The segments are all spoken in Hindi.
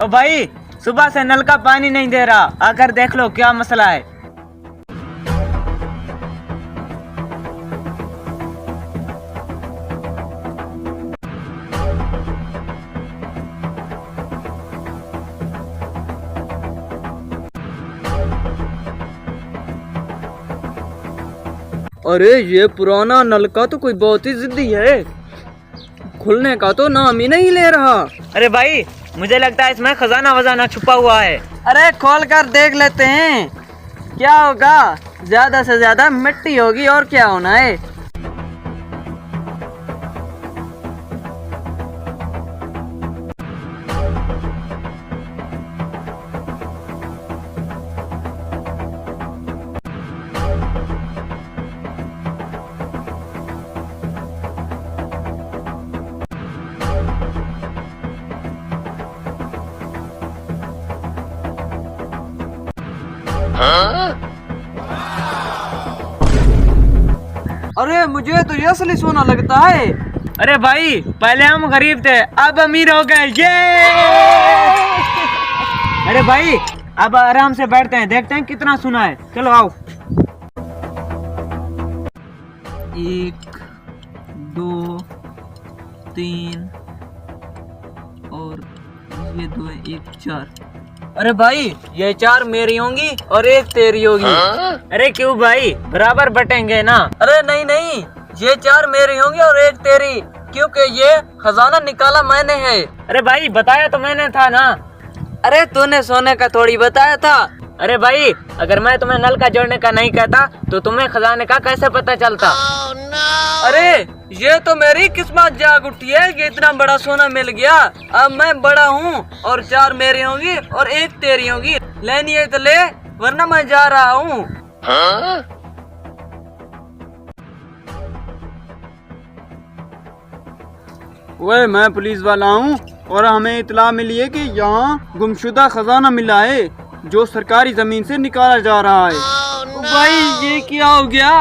ओ भाई, सुबह से नल का पानी नहीं दे रहा, आकर देख लो क्या मसला है। अरे ये पुराना नल का तो कोई बहुत ही जिद्दी है, खुलने का तो नाम ही नहीं ले रहा। अरे भाई, मुझे लगता है इसमें खजाना वजाना छुपा हुआ है। अरे खोल कर देख लेते हैं, क्या होगा? ज्यादा से ज्यादा मिट्टी होगी और क्या होना है। अरे मुझे तो ये असली सोना लगता है। अरे भाई, पहले हम गरीब थे, अब अमीर हो गए। ये अरे भाई, अब आराम से बैठते हैं, देखते हैं कितना सोना है। चलो आओ। 1 2 3 और ये 2 है, 1 4। अरे भाई, ये 4 मेरी होंगी और 1 तेरी होगी। अरे क्यों भाई, बराबर बटेंगे ना। अरे नहीं नहीं, ये 4 मेरी होंगी और 1 तेरी, क्योंकि ये खजाना निकाला मैंने है। अरे भाई, बताया तो मैंने था ना। अरे तूने सोने का थोड़ी बताया था। अरे भाई, अगर मैं तुम्हें नल का जोड़ने का नहीं कहता तो तुम्हें खजाने का कैसे पता चलता? अरे ये तो मेरी किस्मत जाग उठी है कि इतना बड़ा सोना मिल गया। अब मैं बड़ा हूँ और 4 मेरी होंगी और 1 तेरी होगी। लेनी है तो ले, वरना मैं जा रहा हूँ। ओए, मैं पुलिस वाला हूँ और हमें इतला मिली है कि यहाँ गुमशुदा खजाना मिला है जो सरकारी जमीन से निकाला जा रहा है। भाई ये क्या हो गया?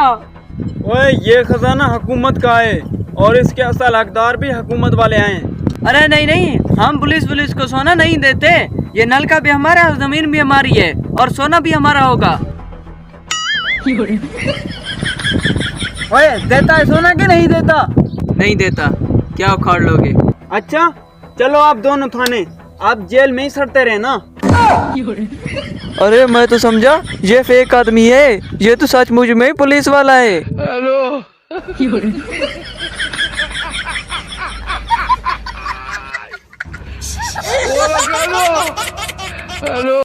ओए, ये खजाना हुकूमत का है और इसके असल हकदार भी हुकूमत वाले हैं। अरे नहीं नहीं, हम पुलिस को सोना नहीं देते। ये नल का भी हमारा, जमीन भी हमारी है और सोना भी हमारा होगा। ओए, देता है सोना कि नहीं देता? नहीं देता। क्या उखाड़ लोगे? अच्छा चलो, आप दोनों थाने, आप जेल में ही सड़ते रहे ना। अरे मैं तो समझा ये फेक आदमी है, ये तो सचमुच में ही पुलिस वाला है। हेलो।